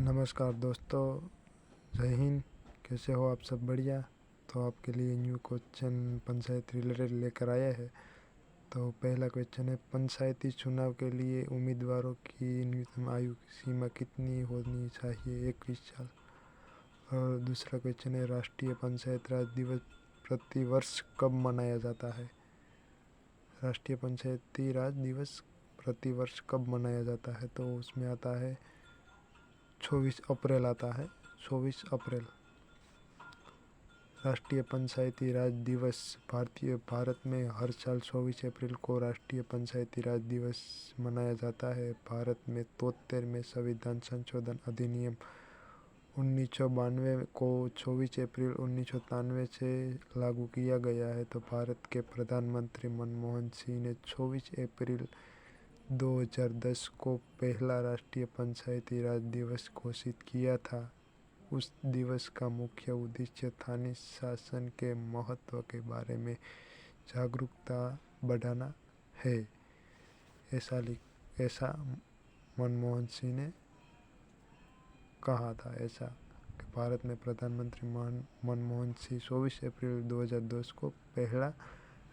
नमस्कार दोस्तों, जय हिंद। कैसे हो आप सब? बढ़िया। तो आपके लिए न्यू क्वेश्चन पंचायत रिलेटेड लेकर आया है। तो पहला क्वेश्चन है, पंचायती चुनाव के लिए उम्मीदवारों की न्यूनतम आयु सीमा कितनी होनी चाहिए? 21 साल। और दूसरा क्वेश्चन है, राष्ट्रीय पंचायत राज दिवस प्रतिवर्ष कब मनाया जाता है? राष्ट्रीय पंचायती राज दिवस प्रतिवर्ष कब मनाया जाता है? तो उसमें आता है 24 अप्रैल आता है, 24 अप्रैल। राष्ट्रीय पंचायती राज दिवस भारत में हर साल 24 अप्रैल को राष्ट्रीय पंचायती राज दिवस मनाया जाता है। भारत में 73वें संविधान संशोधन अधिनियम 1992 को 24 अप्रैल 1993 से लागू किया गया है। तो भारत के प्रधानमंत्री मनमोहन सिंह ने 24 अप्रैल 2010 को पहला राष्ट्रीय पंचायती राज दिवस घोषित किया था। उस दिवस का मुख्य उद्देश्य स्थानीय शासन के महत्व के बारे में जागरूकता बढ़ाना है। ऐसा मनमोहन सिंह ने कहा था। ऐसा कि भारत में प्रधानमंत्री मनमोहन सिंह 24 अप्रैल 2010 को पहला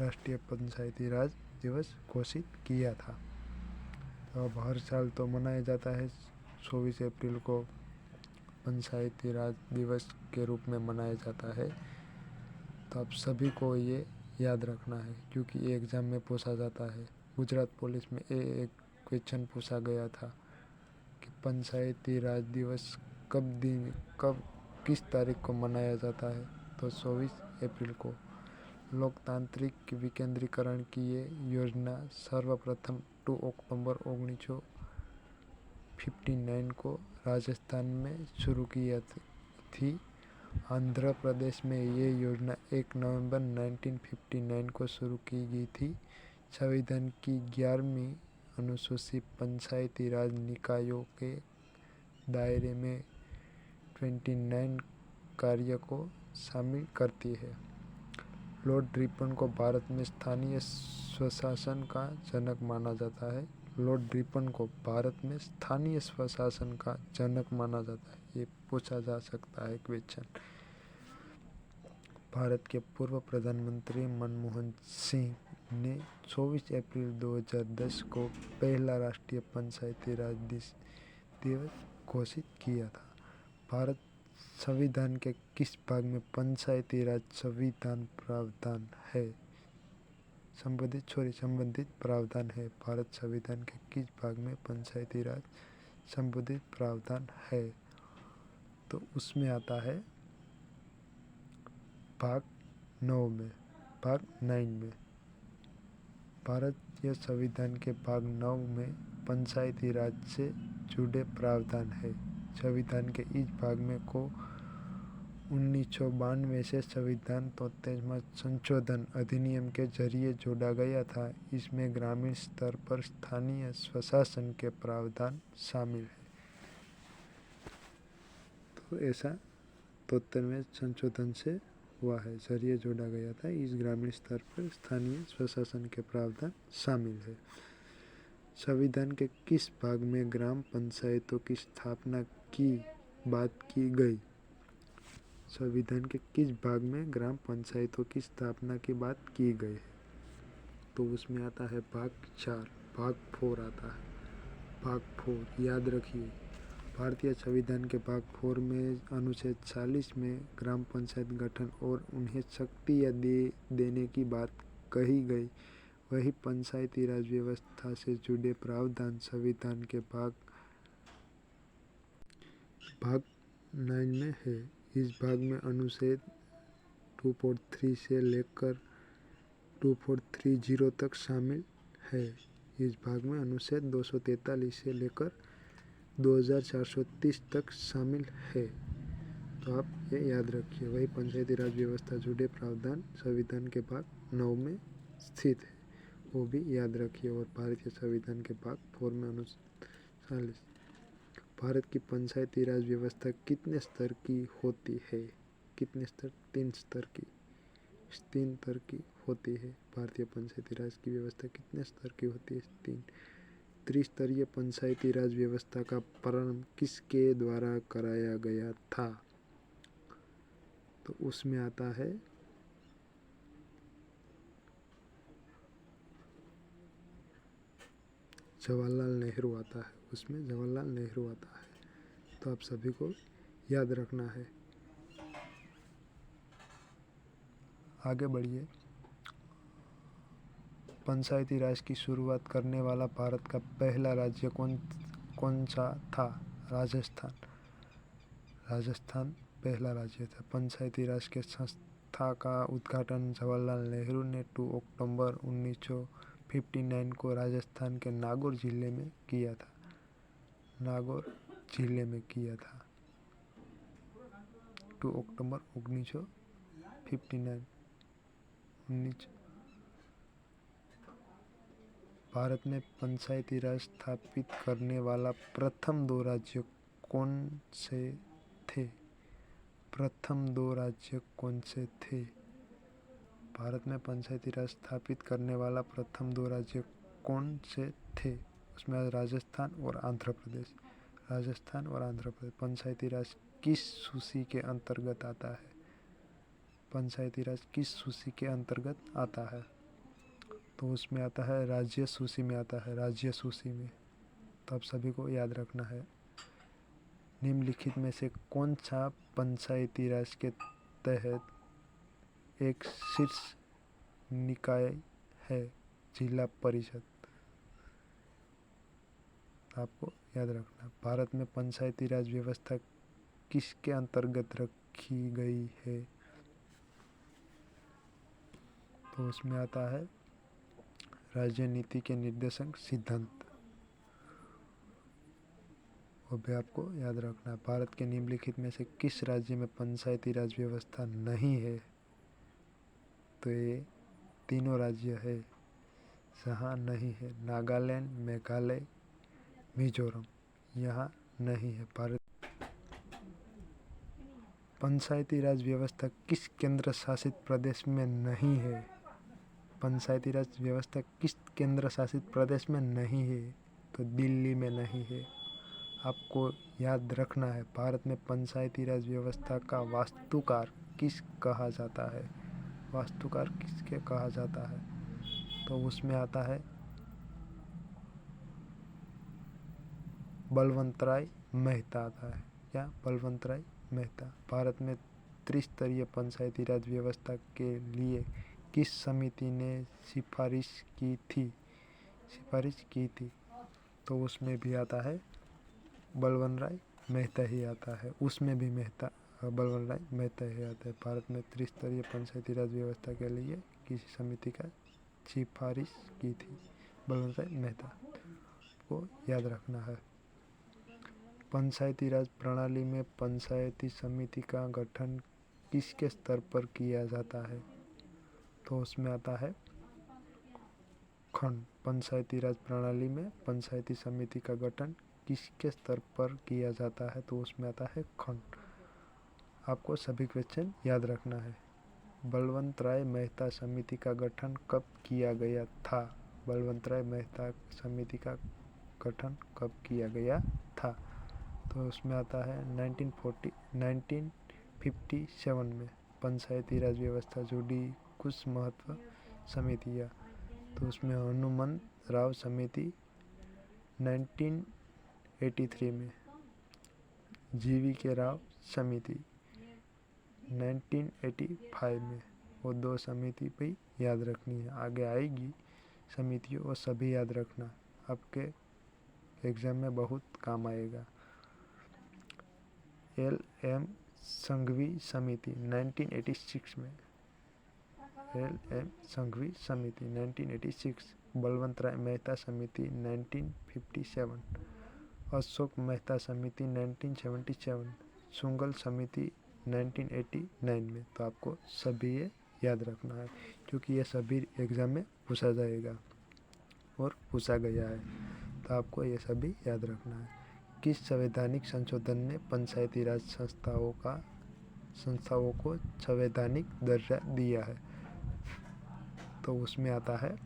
राष्ट्रीय पंचायती राज दिवस घोषित किया था। तो अब हर साल तो मनाया जाता है 24 अप्रैल को पंचायती राज दिवस के रूप में मनाया जाता है। तो आप सभी को ये याद रखना है, क्योंकि एग्ज़ाम में पूछा जाता है। गुजरात पुलिस में एक क्वेश्चन पूछा गया था कि पंचायती राज दिवस कब किस तारीख को मनाया जाता है? तो 24 अप्रैल को। लोकतांत्रिक विकेंद्रीकरण की ये योजना सर्वप्रथम 2 अक्टूबर 1959 को राजस्थान में शुरू की थी। आंध्र प्रदेश में ये योजना 1 नवंबर 1959 को शुरू की गई थी। संविधान की 11वीं अनुसूची पंचायती राज निकायों के दायरे में 29 कार्य को शामिल करती है। लॉर्ड रिपन को भारत में स्थानीय स्वशासन का जनक माना जाता है। लॉर्ड रिपन को भारत में स्थानीय स्वशासन का जनक माना जाता है। ये पूछा जा सकता है क्वेश्चन। भारत के पूर्व प्रधानमंत्री मनमोहन सिंह ने 24 अप्रैल 2010 को पहला राष्ट्रीय पंचायती राज दिवस घोषित किया था। भारत संविधान के किस भाग में पंचायती राज संविधान प्रावधान है? संबंधित प्रावधान है। भारत संविधान के किस भाग में पंचायती राज संबंधित प्रावधान है? तो उसमें आता है भाग 9 में, भाग 9 में। भारतीय संविधान के भाग 9 में पंचायती राज से जुड़े प्रावधान है। संविधान के इस भाग में को 1992 से संविधान 33वां संशोधन अधिनियम के जरिए जोड़ा गया था। इसमें ग्रामीण स्तर पर स्थानीय स्वशासन के प्रावधान शामिल है। तो ऐसा 73वें संशोधन से हुआ है, जरिए जोड़ा गया था। इस ग्रामीण स्तर पर स्थानीय स्वशासन के प्रावधान शामिल है। संविधान के किस भाग में ग्राम पंचायतों की स्थापना की बात की गई? संविधान के किस भाग में ग्राम पंचायतों की स्थापना की बात की गई है? तो उसमें आता है भाग 4, भाग 4 आता है। भाग 4 याद रखिए। भारतीय संविधान के भाग 4 में अनुच्छेद 40 में ग्राम पंचायत गठन और उन्हें शक्तियाँ देने की बात कही गई। वही पंचायती राज व्यवस्था से जुड़े प्रावधान संविधान के भाग 9 में है। इस भाग में अनुच्छेद 243 से लेकर 2430 तक शामिल है। इस भाग में अनुच्छेद 243 से लेकर 2430 तक शामिल है। तो आप ये याद रखिए। वही पंचायती राज व्यवस्था जुड़े प्रावधान संविधान के भाग 9 में स्थित है, वो भी याद रखिए। और भारतीय संविधान के भाग 4 में अनुच्छेद 40। भारत की पंचायती राज व्यवस्था कितने स्तर की होती है? कितने स्तर? 3 स्तर की। 3 स्तर की होती है। भारतीय पंचायती राज की व्यवस्था कितने स्तर की होती है? 3। त्रिस्तरीय पंचायती राज व्यवस्था का प्रारंभ किसके द्वारा कराया गया था? तो उसमें आता है जवाहरलाल नेहरू आता है, उसमें जवाहरलाल नेहरू आता है। तो आप सभी को याद रखना है। आगे बढ़िए। पंचायती राज की शुरुआत करने वाला भारत का पहला राज्य कौन सा था? राजस्थान। राजस्थान पहला राज्य था। पंचायती राज के संस्था का उद्घाटन जवाहरलाल नेहरू ने 2 अक्टूबर 1959 को राजस्थान के नागौर जिले में किया था। नागौर जिले में किया था 2 अक्टूबर 1959। भारत में पंचायती राज स्थापित करने वाला प्रथम 2 राज्य कौन से थे? प्रथम 2 राज्य कौन से थे? भारत में पंचायती राज स्थापित करने वाला प्रथम 2 राज्य कौन से थे? उसमें राजस्थान और आंध्र प्रदेश। राजस्थान और आंध्र प्रदेश। पंचायती राज किस सूची के अंतर्गत आता है? पंचायती राज किस सूची के अंतर्गत आता है? तो उसमें आता है राज्य सूची में आता है, राज्य सूची में। तो आप सभी को याद रखना है। निम्नलिखित में से कौन सा पंचायती राज के तहत एक शीर्ष निकाय है? जिला परिषद। आपको याद रखना। भारत में पंचायती राज व्यवस्था किसके अंतर्गत रखी गई है? तो उसमें आता है राज्य नीति के निर्देशक सिद्धांत। वो भी आपको याद रखना। भारत के निम्नलिखित में से किस राज्य में पंचायती राज व्यवस्था नहीं है? तो ये तीनों राज्य है जहाँ नहीं है। नागालैंड, मेघालय, मिजोरम, यहाँ नहीं है। भारत पंचायती राज व्यवस्था किस केंद्र शासित प्रदेश में नहीं है? पंचायती राज व्यवस्था किस केंद्र शासित प्रदेश में नहीं है? तो दिल्ली में नहीं है। आपको याद रखना है। भारत में पंचायती राज व्यवस्था का वास्तुकार किस कहा जाता है? वास्तुकार किसके कहा जाता है? तो उसमें आता है बलवंतराय मेहता आता है। या बलवंतराय मेहता। भारत में त्रिस्तरीय पंचायती राज व्यवस्था के लिए किस समिति ने सिफारिश की थी? तो उसमें भी आता है बलवंतराय मेहता ही आता है। उसमें भी बलवंतराय मेहता ही आता है। भारत में त्रिस्तरीय पंचायती राज व्यवस्था के लिए किसी समिति का सिफारिश की थी? बलवंतराय मेहता को याद रखना है। पंचायती राज प्रणाली में पंचायती समिति का गठन किसके स्तर पर किया जाता है? तो उसमें आता है खंड। पंचायती राज प्रणाली में पंचायती समिति का गठन किसके स्तर पर किया जाता है? तो उसमें आता है खंड। आपको सभी क्वेश्चन याद रखना है। बलवंतराय मेहता समिति का गठन कब किया गया था? बलवंतराय मेहता समिति का गठन कब किया गया था? तो उसमें आता है 1957 में। पंचायती राज व्यवस्था जुड़ी कुछ महत्व समितियाँ। तो उसमें हनुमंत राव समिति 1983 में, जीवी के राव समिति 1985 में। वो 2 समिति भी याद रखनी है। आगे आएगी समितियों, वो सभी याद रखना, आपके एग्जाम में बहुत काम आएगा। LM संघवी समिति 1986 में। LM संघवी समिति 1986। बलवंतराय मेहता समिति 1957। अशोक मेहता समिति 1977। सुंगल समिति 1989 में। तो आपको सभी ये याद रखना है, क्योंकि ये सभी एग्ज़ाम में पूछा जाएगा और पूछा गया है। तो आपको ये सभी याद रखना है। किस संवैधानिक संशोधन ने पंचायती राज संस्थाओं को संवैधानिक दर्जा दिया है? तो उसमें आता है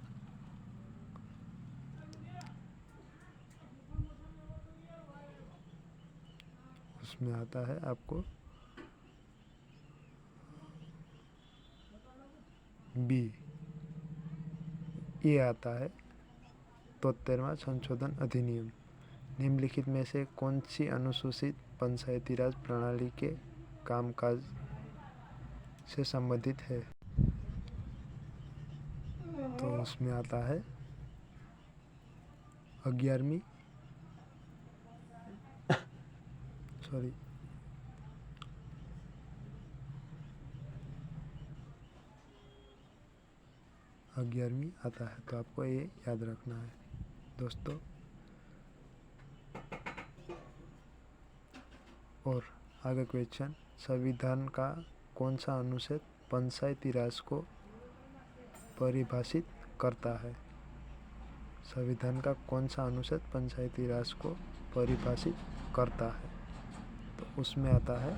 उसमें आता है आपको बी, ये आता है 73वां संशोधन अधिनियम। निम्नलिखित में से कौन सी अनुसूचित पंचायती राज प्रणाली के कामकाज से संबंधित है? तो उसमें आता है 11वीं 11वीं आता है, तो आपको ये याद रखना है दोस्तों। और आगे क्वेश्चन, संविधान का कौन सा अनुच्छेद पंचायती राज को परिभाषित करता है? संविधान का कौन सा अनुच्छेद पंचायती राज को परिभाषित करता है? तो उसमें आता है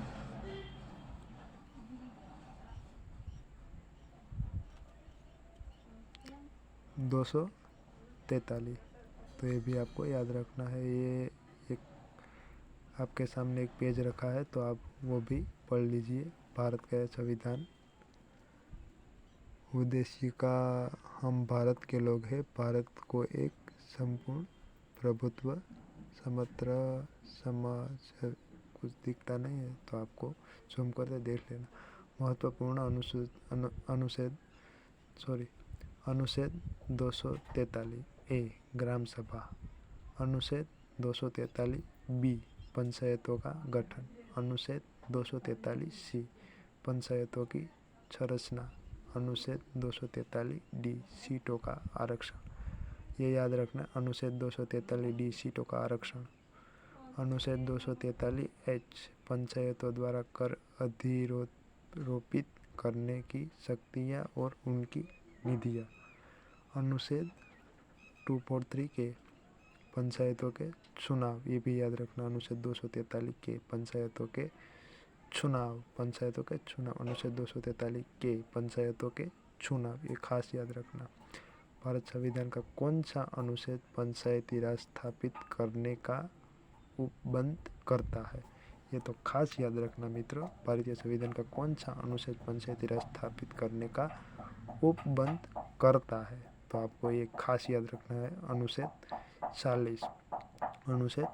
243। तो ये भी आपको याद रखना है। ये एक आपके सामने एक पेज रखा है, तो आप वो भी पढ़ लीजिए। भारत का संविधान उद्देश्य का, हम भारत के लोग हैं, भारत को एक संपूर्ण प्रभुत्व समत्र समाज, कुछ दिखता नहीं है तो आपको जूम करके देख लेना। महत्वपूर्ण अनुच्छेद 243 ए ग्राम सभा, अनुच्छेद 243 बी पंचायतों का गठन, अनुच्छेद 243 सी पंचायतों की संरचना, अनुच्छेद 243 डी सीटों का आरक्षण। ये याद रखना, अनुच्छेद 243 डी सीटों का आरक्षण। अनुच्छेद 243 एच पंचायतों द्वारा कर अधिरोपित करने की शक्तियाँ और उनकी विधियाँ। अनुच्छेद 243 के पंचायतों के चुनाव, ये भी याद रखना। अनुच्छेद 243 के पंचायतों के चुनाव, अनुच्छेद 243 के पंचायतों के चुनाव, ये खास याद रखना। भारत संविधान का कौन सा अनुच्छेद पंचायती राज स्थापित करने का उपबंध करता है? ये तो खास याद रखना मित्रों। भारतीय संविधान का कौन सा अनुच्छेद पंचायती राज स्थापित करने का उपबंध करता है? तो आपको ये खास याद रखना है, अनुच्छेद 40। अनुच्छेद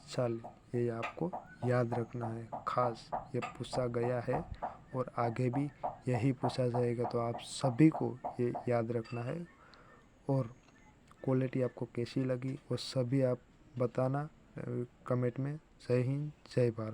40 ये आपको याद रखना है खास। ये पूछा गया है और आगे भी यही पूछा जाएगा, तो आप सभी को ये याद रखना है। और क्वालिटी आपको कैसी लगी वो सभी आप बताना कमेंट में। जय हिंद, जय भारत।